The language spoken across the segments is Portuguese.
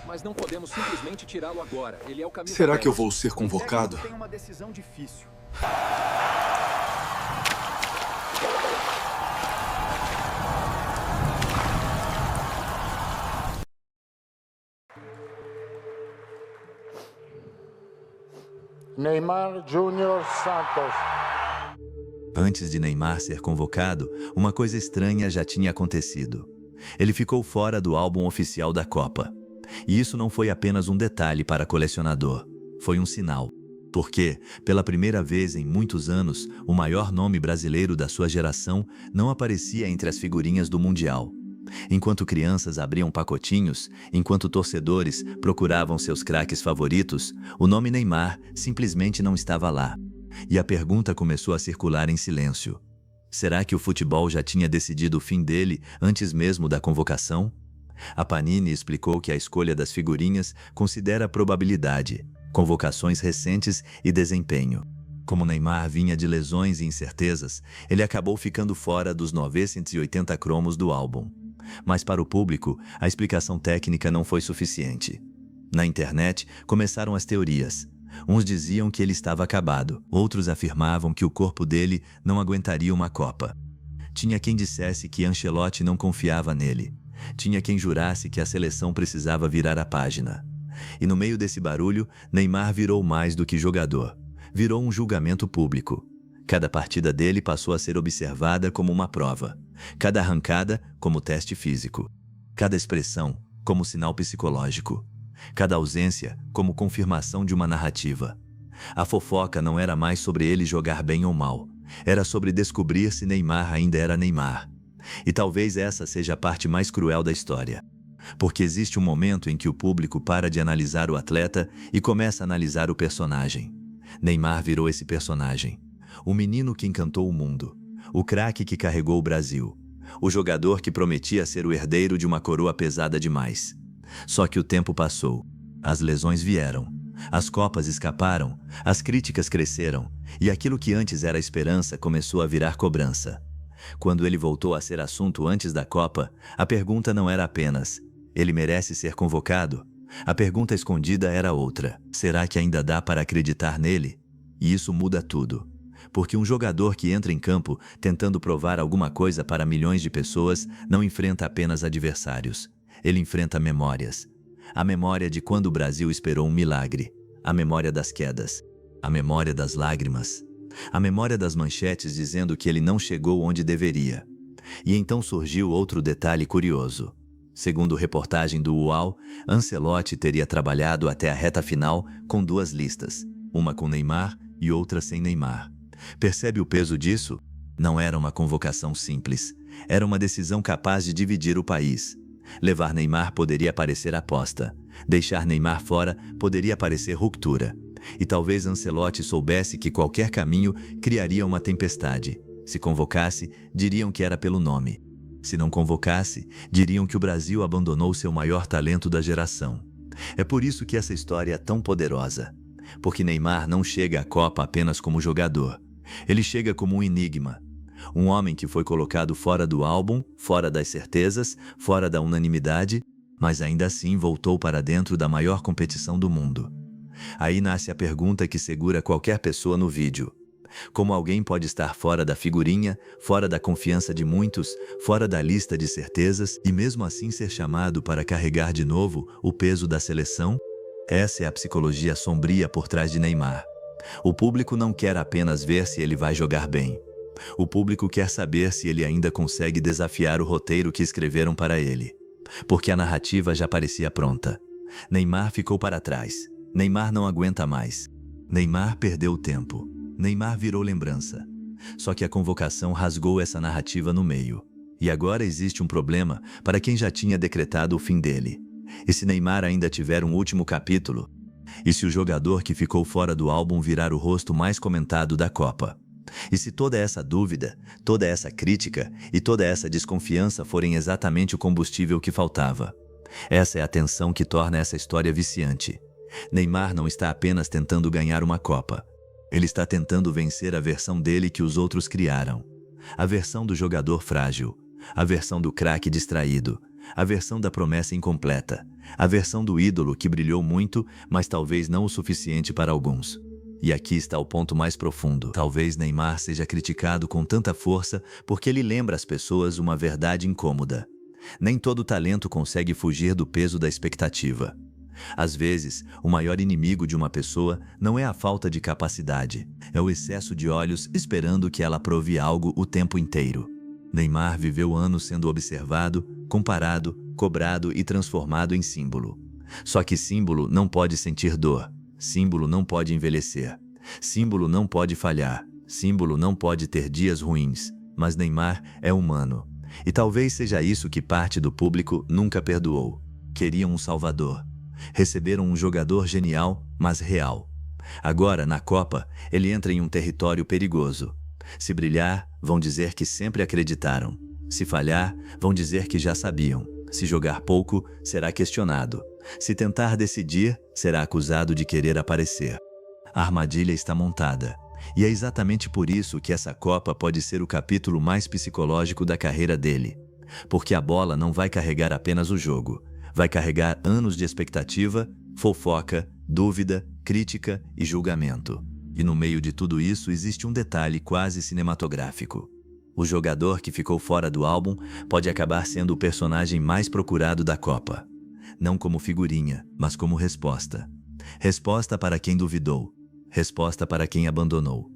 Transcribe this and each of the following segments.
Mas não podemos simplesmente tirá-lo agora. Ele é o camisa Será 10. que eu vou ser convocado? Tem uma decisão difícil. Neymar Júnior Santos. Antes de Neymar ser convocado, uma coisa estranha já tinha acontecido. Ele ficou fora do álbum oficial da Copa. E isso não foi apenas um detalhe para colecionador. Foi um sinal. Porque, pela primeira vez em muitos anos, o maior nome brasileiro da sua geração não aparecia entre as figurinhas do Mundial. Enquanto crianças abriam pacotinhos, enquanto torcedores procuravam seus craques favoritos, o nome Neymar simplesmente não estava lá. E a pergunta começou a circular em silêncio. Será que o futebol já tinha decidido o fim dele antes mesmo da convocação? A Panini explicou que a escolha das figurinhas considera probabilidade, convocações recentes e desempenho. Como Neymar vinha de lesões e incertezas, ele acabou ficando fora dos 980 cromos do álbum. Mas para o público, a explicação técnica não foi suficiente. Na internet, começaram as teorias. Uns diziam que ele estava acabado, outros afirmavam que o corpo dele não aguentaria uma Copa. Tinha quem dissesse que Ancelotti não confiava nele. Tinha quem jurasse que a seleção precisava virar a página. E no meio desse barulho, Neymar virou mais do que jogador. Virou um julgamento público. Cada partida dele passou a ser observada como uma prova. Cada arrancada como teste físico. Cada expressão como sinal psicológico. Cada ausência como confirmação de uma narrativa. A fofoca não era mais sobre ele jogar bem ou mal. Era sobre descobrir se Neymar ainda era Neymar. E talvez essa seja a parte mais cruel da história. Porque existe um momento em que o público para de analisar o atleta e começa a analisar o personagem. Neymar virou esse personagem. O menino que encantou o mundo. O craque que carregou o Brasil. O jogador que prometia ser o herdeiro de uma coroa pesada demais. Só que o tempo passou. As lesões vieram. As Copas escaparam. As críticas cresceram. E aquilo que antes era esperança começou a virar cobrança. Quando ele voltou a ser assunto antes da Copa, a pergunta não era apenas: ele merece ser convocado? A pergunta escondida era outra: será que ainda dá para acreditar nele? E isso muda tudo. Porque um jogador que entra em campo tentando provar alguma coisa para milhões de pessoas não enfrenta apenas adversários. Ele enfrenta memórias. A memória de quando o Brasil esperou um milagre. A memória das quedas. A memória das lágrimas. A memória das manchetes dizendo que ele não chegou onde deveria. E então surgiu outro detalhe curioso. Segundo reportagem do UOL, Ancelotti teria trabalhado até a reta final com duas listas. Uma com Neymar e outra sem Neymar. Percebe o peso disso? Não era uma convocação simples. Era uma decisão capaz de dividir o país. Levar Neymar poderia parecer aposta. Deixar Neymar fora poderia parecer ruptura. E talvez Ancelotti soubesse que qualquer caminho criaria uma tempestade. Se convocasse, diriam que era pelo nome. Se não convocasse, diriam que o Brasil abandonou seu maior talento da geração. É por isso que essa história é tão poderosa. Porque Neymar não chega à Copa apenas como jogador. Ele chega como um enigma. Um homem que foi colocado fora do álbum, fora das certezas, fora da unanimidade, mas ainda assim voltou para dentro da maior competição do mundo. Aí nasce a pergunta que segura qualquer pessoa no vídeo. Como alguém pode estar fora da figurinha, fora da confiança de muitos, fora da lista de certezas e mesmo assim ser chamado para carregar de novo o peso da seleção? Essa é a psicologia sombria por trás de Neymar. O público não quer apenas ver se ele vai jogar bem. O público quer saber se ele ainda consegue desafiar o roteiro que escreveram para ele. Porque a narrativa já parecia pronta. Neymar ficou para trás. Neymar não aguenta mais. Neymar perdeu o tempo. Neymar virou lembrança. Só que a convocação rasgou essa narrativa no meio. E agora existe um problema para quem já tinha decretado o fim dele. E se Neymar ainda tiver um último capítulo? E se o jogador que ficou fora do álbum virar o rosto mais comentado da Copa? E se toda essa dúvida, toda essa crítica e toda essa desconfiança forem exatamente o combustível que faltava? Essa é a tensão que torna essa história viciante. Neymar não está apenas tentando ganhar uma Copa. Ele está tentando vencer a versão dele que os outros criaram. A versão do jogador frágil. A versão do craque distraído. A versão da promessa incompleta. A versão do ídolo que brilhou muito, mas talvez não o suficiente para alguns. E aqui está o ponto mais profundo. Talvez Neymar seja criticado com tanta força porque ele lembra às pessoas uma verdade incômoda. Nem todo talento consegue fugir do peso da expectativa. Às vezes, o maior inimigo de uma pessoa não é a falta de capacidade, é o excesso de olhos esperando que ela prove algo o tempo inteiro. Neymar viveu anos sendo observado, comparado, cobrado e transformado em símbolo. Só que símbolo não pode sentir dor, símbolo não pode envelhecer, símbolo não pode falhar, símbolo não pode ter dias ruins, mas Neymar é humano. E talvez seja isso que parte do público nunca perdoou. Queriam um salvador. Receberam um jogador genial, mas real. Agora, na Copa, ele entra em um território perigoso. Se brilhar, vão dizer que sempre acreditaram. Se falhar, vão dizer que já sabiam. Se jogar pouco, será questionado. Se tentar decidir, será acusado de querer aparecer. A armadilha está montada. E é exatamente por isso que essa Copa pode ser o capítulo mais psicológico da carreira dele. Porque a bola não vai carregar apenas o jogo. Vai carregar anos de expectativa, fofoca, dúvida, crítica e julgamento. E no meio de tudo isso existe um detalhe quase cinematográfico. O jogador que ficou fora do álbum pode acabar sendo o personagem mais procurado da Copa. Não como figurinha, mas como resposta. Resposta para quem duvidou. Resposta para quem abandonou.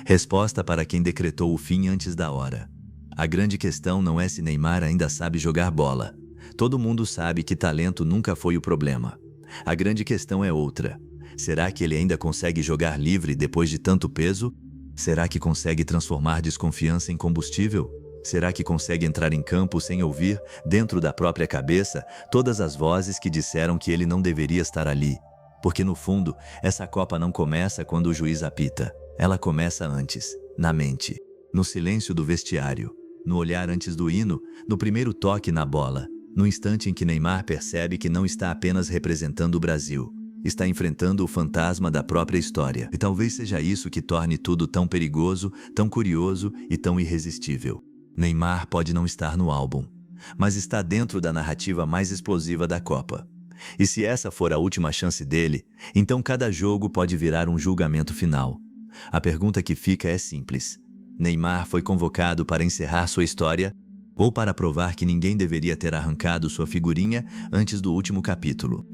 Resposta para quem decretou o fim antes da hora. A grande questão não é se Neymar ainda sabe jogar bola. Todo mundo sabe que talento nunca foi o problema. A grande questão é outra. Será que ele ainda consegue jogar livre depois de tanto peso? Será que consegue transformar desconfiança em combustível? Será que consegue entrar em campo sem ouvir, dentro da própria cabeça, todas as vozes que disseram que ele não deveria estar ali? Porque no fundo, essa Copa não começa quando o juiz apita. Ela começa antes, na mente, no silêncio do vestiário, no olhar antes do hino, no primeiro toque na bola. No instante em que Neymar percebe que não está apenas representando o Brasil, está enfrentando o fantasma da própria história. E talvez seja isso que torne tudo tão perigoso, tão curioso e tão irresistível. Neymar pode não estar no álbum, mas está dentro da narrativa mais explosiva da Copa. E se essa for a última chance dele, então cada jogo pode virar um julgamento final. A pergunta que fica é simples. Neymar foi convocado para encerrar sua história ou para provar que ninguém deveria ter arrancado sua figurinha antes do último capítulo?